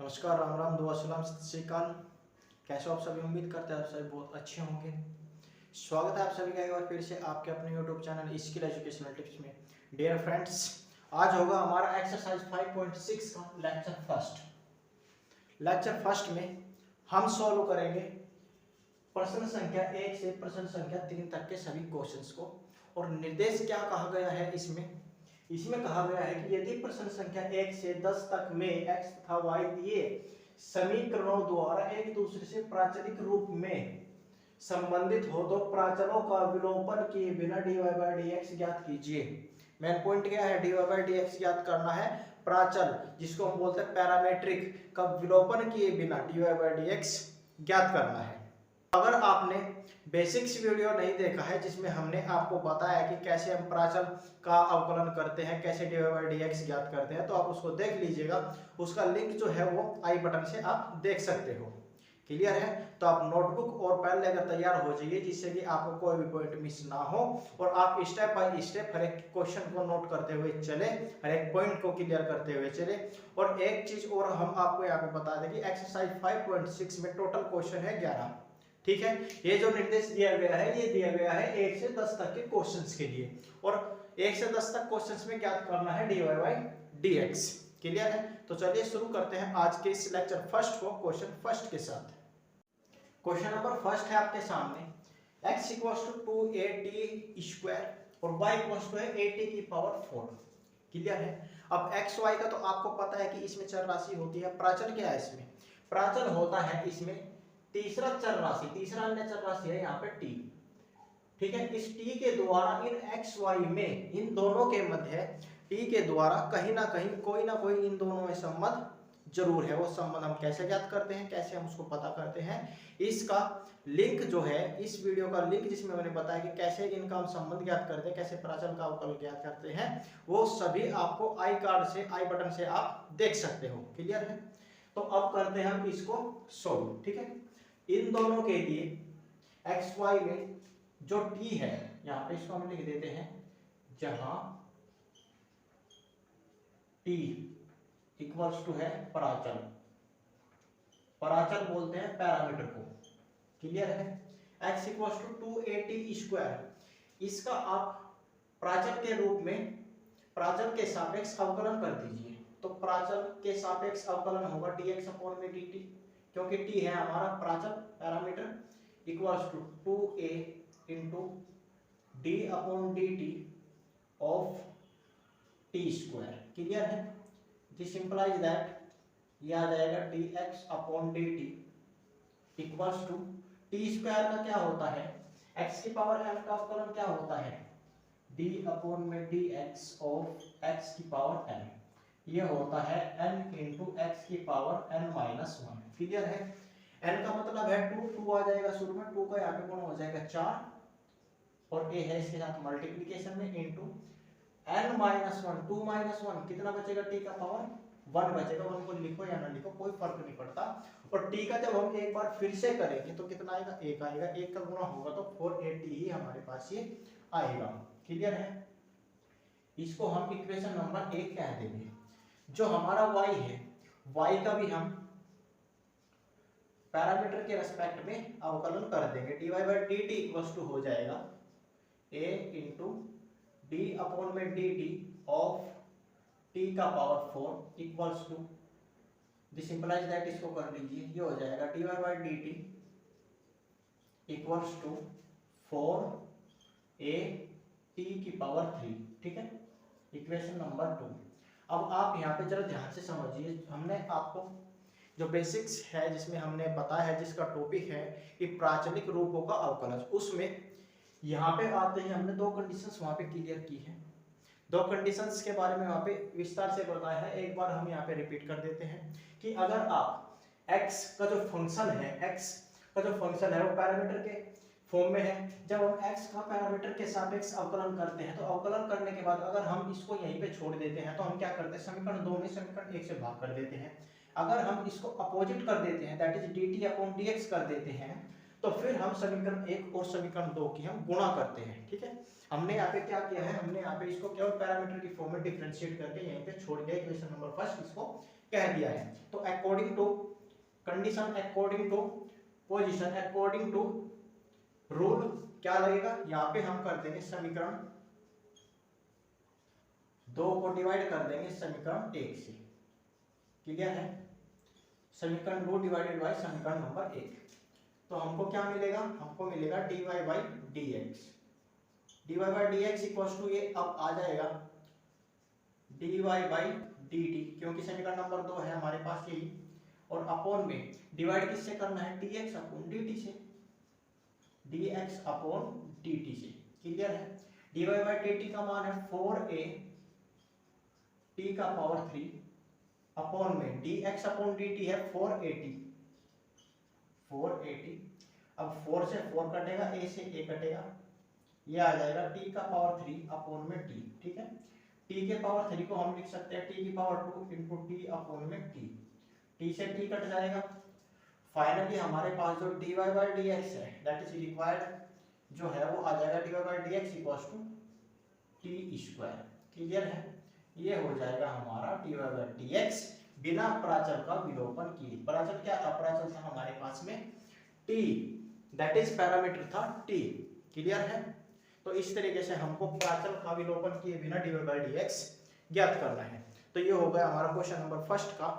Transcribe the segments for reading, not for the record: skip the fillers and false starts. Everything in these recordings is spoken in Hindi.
नमस्कार, राम राम, दुआ सलाम, सत श्री अकाल। कैसे हो आप सभी? उम्मीद करते हैं आप सभी बहुत अच्छे होंगे। स्वागत है आप सभी का एक बार फिर से आपके अपने YouTube channel skill educational tips में। डियर फ्रेंड्स, आज होगा हमारा एक्सरसाइज 5.6 का लेक्चर फर्स्ट में हम सॉल्व करेंगे प्रश्न संख्या 1 से प्रश्न संख्या 3 तक के सभी क्वेश्चंस को। और निर्देश क्या कहा गया है इसमें कहा गया है कि यदि प्रश्न संख्या 1 से 10 तक में x तथा y दिए समीकरणों द्वारा एक दूसरे से प्राचलिक रूप में संबंधित हो तो प्राचलों का विलोपन किए बिना dy by dx ज्ञात कीजिए। मेन पॉइंट क्या है? dy by dx ज्ञात करना है। प्राचल जिसको हम बोलते हैं पैरामीट्रिक का विलोपन किए बिना dy by dx ज्ञात करना है। अगर आपने बेसिक्स वीडियो नहीं देखा है जिसमें हमने आपको बताया कि कैसे हम प्राचल का अवकलन करते हैं, कैसे dy by dx ज्ञात करते हैं, तो आप उसको देख लीजिएगा। उसका लिंक जो है वो आई बटन से आप देख सकते हो। क्लियर है? तो आप नोटबुक और पेन लेकर तैयार हो जाइए जिससे कि आपको कोई भी पॉइंट मिस ना हो और आप स्टेप बाय स्टेप हर एक क्वेश्चन को नोट करते हुए चले, हर एक पॉइंट को क्लियर करते हुए चले। और एक चीज और हम आपको यहाँ पे बता दें कि एक्सरसाइज 5.6 में टोटल क्वेश्चन है 11। ठीक है, ये जो निर्देश दिया गया है ये दिया गया है 1 से 10 तक के क्वेश्चंस के लिए और 1 से 10 तक क्वेश्चंस में ज्ञात करना है dy by dx। क्लियर है? तो चलिए शुरू करते हैं आज के इस लेक्चर फर्स्ट को क्वेश्चन फर्स्ट के साथ। क्वेश्चन नंबर फर्स्ट है आपके सामने, x = 2at स्क्वायर और y = है 80 की पावर 4। क्लियर है? अब x y का तो आपको पता है कि इसमें चर राशि होती है। प्राचल क्या है? इसमें प्राचल होता है इसमें तीसरा चर राशि, तीसरा अन्य चर राशि है यहाँ पे t। ठीक है, इस t के द्वारा इन x y में इन दोनों के मध्य t के द्वारा कहीं ना कहीं कोई ना कोई इन दोनों में संबंध जरूर है। वो संबंध हम कैसे ज्ञात करते हैं, कैसे हम उसको पता करते हैं, इसका लिंक जो है, इस वीडियो का लिंक जिसमें मैंने बताया कि कैसे इनका हम संबंध ज्ञात करते हैं, कैसे प्राचल का अवकलन ज्ञात करते हैं, वो सभी आपको आई कार्ड से, आई बटन से आप देख सकते हो। क्लियर है? तो अब करते हैं हम इसको सोल्व। ठीक है, इन दोनों के लिए एक्स वाई में जो t है यहाँ पे इसको हम लिख देते हैं, जहां t इक्वल्स टू है प्राचल, प्राचल बोलते हैं पैरामीटर को। क्लियर है? x = 2at स्क्वायर, इसका आप प्राचल के रूप में प्राचल के सापेक्ष अवकलन कर दीजिए। तो प्राचल के सापेक्ष अवकलन होगा dx/dt, क्योंकि t है हमारा प्राचल parameter, equals to 2a into d/dt of t square. Clear है? दिस इंप्लाइज दैट ये आ जाएगा dx/dt equals to t square का क्या होता है, x की पावर n का अवकलन क्या होता है, d/dx ऑफ x की पावर n, ये होता है n इंटू x की पावर n-1। क्लियर है? n का मतलब है 2 आ जाएगा शुरू में, 2 का यहाँ पे गुण हो जाएगा 4 और a है इसके साथ मल्टीप्लिकेशन में इंटू n-1, 2-1 कितना बचेगा, t का पावर 1 बचेगा। 1 को लिखो या ना लिखो कोई फर्क नहीं पड़ता। और t का जब हम एक बार फिर से करेंगे तो कितना आएगा, 1 आएगा, 1 का गुणा होगा तो 480 ही हमारे पास ये आएगा। क्लियर है? इसको हम इक्वेशन नंबर 1 कह देंगे। जो हमारा y है, y का भी हम पैरामीटर के रेस्पेक्ट में अवकलन कर देंगे। dy by dt equals to हो जाएगा a into d/dt of t का power 4 equals to, this implies that, इसको कर लीजिए, ये हो जाएगा dy by dt equals to 4a t की पावर 3। ठीक है, इक्वेशन नंबर 2। अब आप यहाँ पे जरा ध्यान से समझिए, हमने आपको जो बेसिक्स है जिसमें हमने बताया है, जिसका टॉपिक है कि प्राचलिक रूपों का अवकलन, उसमें यहाँ पे आते ही हमने 2 कंडीशंस वहाँ पे क्लियर की है। 2 कंडीशंस के बारे में वहाँ पे विस्तार से बताया है, एक बार हम यहाँ पे रिपीट कर देते हैं कि अगर आप x का जो फंक्शन है, x का जो फंक्शन है वो पैरामीटर के फॉर्म में है, जब हम x का पैरामीटर के सापेक्ष अवकलन करते हैं तो अवकलन करने के बाद अगर हम इसको यहीं पे छोड़ देते हैं तो हम क्या करते हैं, समीकरण 2 में समीकरण 1 से भाग कर देते हैं। अगर हम इसको अपोजिट कर देते हैं, दैट इज dt/dx कर देते हैं, तो फिर हम समीकरण 1 और समीकरण 2 की हम गुणा करते हैं। ठीक है, हमने यहाँ पे क्या किया है, हमने यहाँ पे इसको केवल पैरामीटर की फॉर्म में डिफरेंशिएट करके यहीं पे छोड़ दिया, इक्वेशन नंबर फर्स्ट इसको कह दिया है। तो according to condition, according to position, according to rule क्या लगेगा, यहाँ पे हम कर देंगे समीकरण 2 को डिवाइड कर देंगे समीकरण 1 से। क्लियर है, समीकरण 2 डिवाइडेड बाय समीकरण नंबर 1। तो हमको क्या मिलेगा, हमको मिलेगा dy by dx, dy by dx equals to ये अब आ जाएगा dy बाई dt, क्योंकि समीकरण नंबर 2 है हमारे पास यही, और अपॉन में डिवाइड किससे करना है, dx अपॉन dt से, dx अपॉन dt से। क्लियर है, dy बाई dt का मान है 4a t का पावर 3 अपॉन में dx अपॉन dt है 480, अब 4 से 4 कटेगा, a से a कटेगा, ये आ जाएगा t का पावर 3 अपॉन में t। ठीक है, t के पावर 3 को हम लिख सकते हैं t की पावर 2 इंटू t अपॉन में t से t कट जाएगा। फाइनली हमारे पास जो dy बाई dx है दैट इज रिक्वायर्ड जो है वो आ जाएगा dy by dx equals to t square. Clear है, ये हो जाएगा हमारा dy बाई dx बिना प्राचल का विलोपन किए। प्राचल क्या था, प्राचल था हमारे पास में t, दैट इज पैरामीटर था t। क्लियर है, तो इस तरीके से हमको प्राचल का विलोपन किए बिना dy बाई dx ज्ञात करना है। तो ये हो गया हमारा क्वेश्चन नंबर फर्स्ट का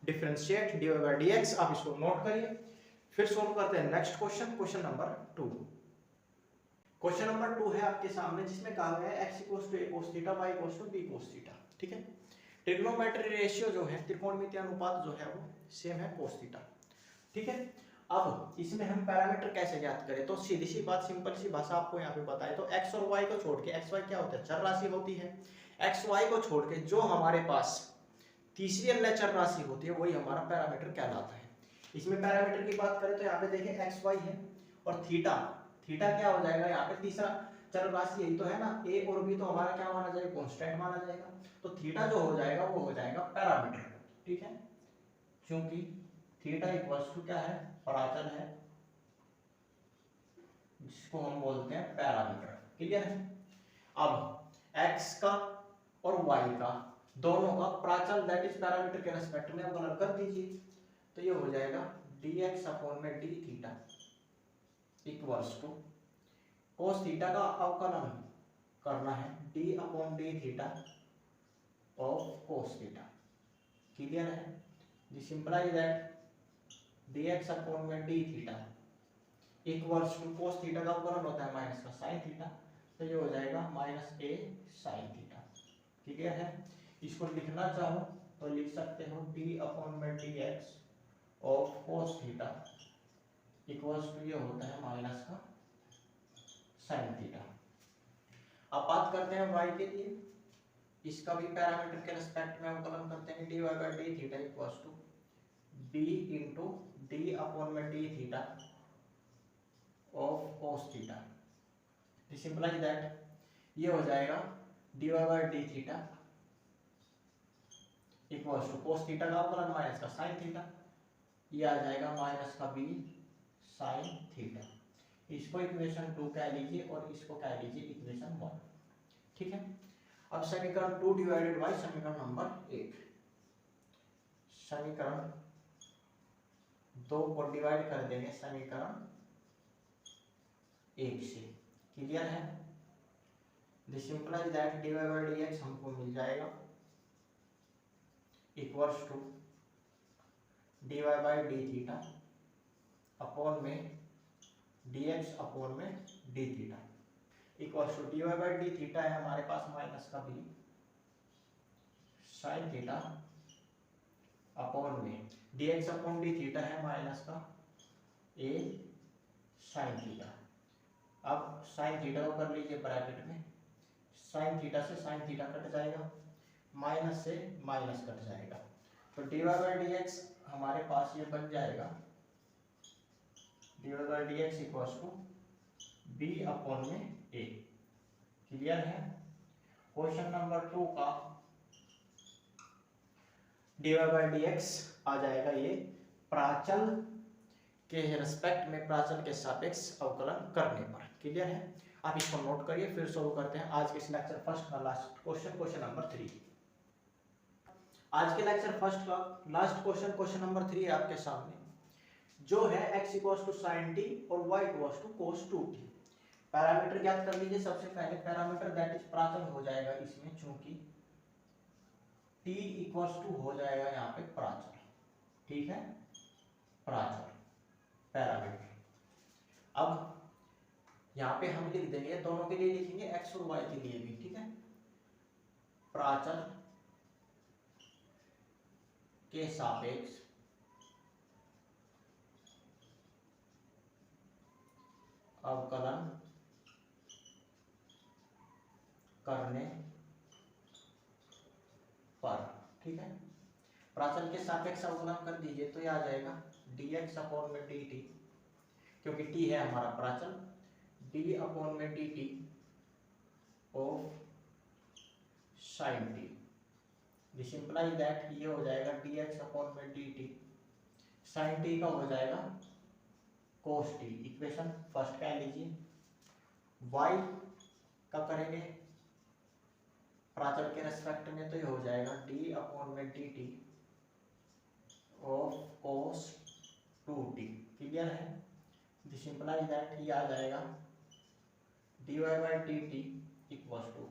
डिफरेंशिएट dy बाई dx, आप इसको नोट करिए। फिर सोल्व करते हैं next question, question number 2। Question number 2 है आपके सामने, जिसमें कहा गया है x equals to a cos theta y equals to b cos theta. ठीक है, ट्रिग्नोमेट्री रेशियो जो है, त्रिकोणमितीय अनुपात जो है वो सेम है cos थीटा। ठीक है, अब इसमें हम पैरामीटर कैसे ज्ञात करें, तो सीधी सी बात, सिंपल सी भाषा आपको यहाँ पे बताए तो x और y को छोड़ के, x y क्या होता है, चर राशि होती है, x y को छोड़ के जो हमारे पास तीसरी अन्य चर राशि होती है वही हमारा पैरामीटर कहलाता है। इसमें पैरामीटर की बात करें तो यहाँ पे देखिए x y है और थीटा, थीटा क्या हो जाएगा, यहाँ पे तीसरा चर राशि यही तो है ना, a और b तो हमारा क्या माना जाएगा, कांस्टेंट माना जाएगा। तो थीटा जो हो जाएगा वो हो जाएगा पैरामीटर। ठीक है, क्योंकि थीटा इक्वल्स टू क्या है, प्राचल है, जिसको हम बोलते हैं पैरामीटर। क्लियर है, अब x का और y का दोनों का प्राचल दैट इज पैरामीटर के रेस्पेक्ट में अवकलन कर दीजिए। तो ये हो जाएगा dx अपॉन में d theta equals to cos theta का अवकलन करना है d upon d theta of cos theta. Clear है, this implies that dx upon में d theta equals to cos theta का अवकलन होता है माइनस का sin थीटा, तो ये हो जाएगा minus a sin theta. Clear है, इसको लिखना चाहो तो लिख सकते हो d अपॉन में dx of cos theta equals to ये होता है माइनस का sin थीटा। अब बात करते हैं y के लिए, इसका भी पैरामीटर के रिस्पेक्ट में अवकलन करते हैं, dy by d theta equals to b into d upon में d theta of cos theta. This implies that ये हो जाएगा dy by d theta equals to cos theta का अवकलन माइनस का sin थीटा, ये आ जाएगा माइनस का b sin थीटा। इसको इक्वेशन 2 कह लीजिए और इसको कह लीजिए इक्वेशन 1। ठीक है, अब समीकरण 2 डिवाइडेड बाय समीकरण नंबर 1, समीकरण 2 को डिवाइड कर देंगे समीकरण 1 से। क्लियर है, this implies that dy by dx हमको मिल जाएगा equals to dy by d theta upon में dx अपॉन में d theta equals to dy by d theta है हमारे पास माइनस का b sin थीटा अपॉन में dx अपॉन d थीटा है माइनस का a sin थीटा। अब sin थीटा को कर लीजिए ब्रैकेट में, sin थीटा से sin थीटा कट जाएगा, माइनस से माइनस कट जाएगा, तो dy बाई dx हमारे पास ये बन जाएगा dy by dx equals to b upon में a। क्लियर है, क्वेश्चन नंबर 2 का dy बाई dx आ जाएगा ये प्राचल के रेस्पेक्ट में प्राचल के सापेक्ष अवकलन करने पर। क्लियर है? आप इसको नोट करिए, फिर सोल्व करते हैं आज के इस लेक्चर फर्स्ट का लास्ट क्वेश्चन, क्वेश्चन नंबर 3। आज के लेक्चर फर्स्ट का लास्ट क्वेश्चन, क्वेश्चन नंबर 3 है आपके सामने, जो है x equals to sin t और y equals to cos 2t। Parameter ज्ञात कर लीजिए। सबसे पहले पैरामीटर दैट इज प्राचल हो जाएगा इसमें, चूंकि t इक्वल्स टू हो जाएगा यहाँ पे प्राचल। ठीक है, प्राचल पैरामीटर। अब यहाँ पे हम लिख देंगे, दोनों के लिए लिखेंगे, x और y के लिए भी। ठीक है, प्राचल के सापेक्ष अवकलन करने पर। ठीक है, प्राचल के सापेक्ष अवकलन कर दीजिए तो ये आ जाएगा dx अपॉन में dt, क्योंकि t है हमारा प्राचल, d अपॉन में dt of sin t। This implies that ये हो जाएगा dx अपॉन में dt sin t का हो जाएगा cos t। इक्वेशन फर्स्ट कह लीजिए। y का करेंगे प्राचल के रेस्पेक्ट में, तो ये हो जाएगा d अपॉन में dt of cos 2t। Clear है? दिस इंप्लाइज दैट ये आ जाएगा dy by dt equals to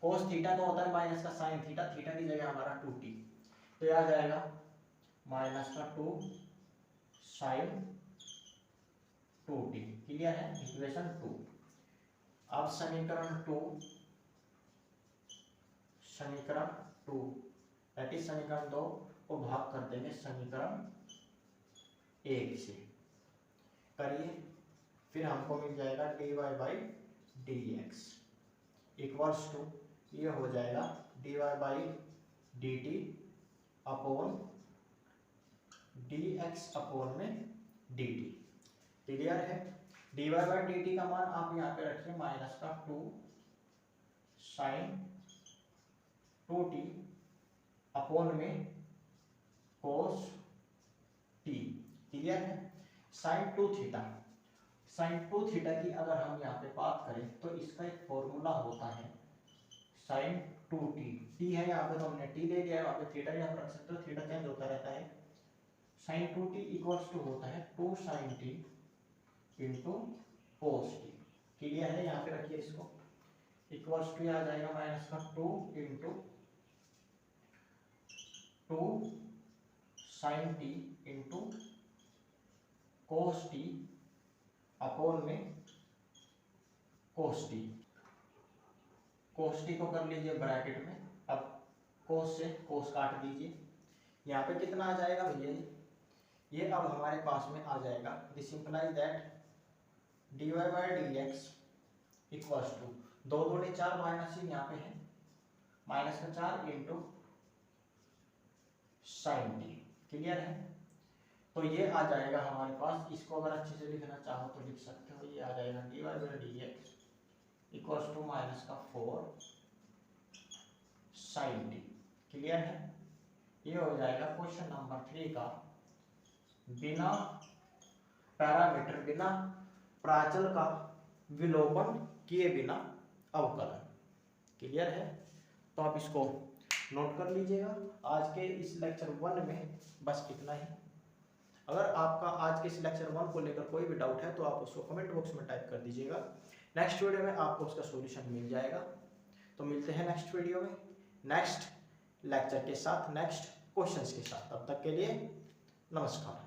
cos theta का होता है माइनस का sin थीटा, थीटा की जगह हमारा 2t, तो ये आ जाएगा माइनस का 2 sin 2t। क्लियर है? इक्वेशन 2। अब समीकरण 2 दैट इज समीकरण 2 को भाग कर देंगे समीकरण 1 से। करिए, फिर हमको मिल जाएगा dy by dx equals to ये हो जाएगा dy by dt upon dx upon में dt। क्लियर है? dy बाई dt का मान आप यहाँ पे रखिए माइनस का 2 sin 2t अपॉन में cos t। क्लियर है? sin 2 थीटा, sin 2 थीटा की अगर हम यहाँ पे बात करें तो इसका एक फॉर्मूला होता है sin 2t। t है यहाँ पे तो हमने t ले लिया है, वहाँ पे थीटा यहाँ पर रख सकते हो, थीटा चेंज होता रहता है। sin 2t इक्वल्स टू होता है 2 sin t into cos t। Clear है? यहाँ पे रखिए इसको, इक्वल्स टू आ जाएगा माइनस का 2 into 2 sin t into cos t upon में cos t। cos t को कर लीजिए ब्रैकेट में, अब cos से cos काट दीजिए। यहाँ पे कितना आ जाएगा भैया? ये अब हमारे पास में आ जाएगा, this implies that dy by dx equals to 2 दूनी 4 माइनस ही यहाँ पे है, माइनस का 4 इंटू sin t। क्लियर है? तो ये आ जाएगा हमारे पास, इसको अगर अच्छे से लिखना चाहो तो लिख सकते हो, ये आ जाएगा dy by dx equals to minus का 4 sin t। क्लियर है? ये हो जाएगा क्वेश्चन नंबर 3 का बिना पैरामीटर, बिना प्राचल का विलोपन किए बिना अवकलन। क्लियर है? तो आप इसको नोट कर लीजिएगा। आज के इस लेक्चर 1 में बस इतना ही। अगर आपका आज के इस लेक्चर 1 को लेकर कोई भी डाउट है तो आप उसको कमेंट बॉक्स में टाइप कर दीजिएगा। नेक्स्ट वीडियो में आपको उसका सॉल्यूशन मिल जाएगा। तो मिलते हैं नेक्स्ट वीडियो में, नेक्स्ट लेक्चर के साथ, नेक्स्ट क्वेश्चंस के साथ। तब तक के लिए नमस्कार।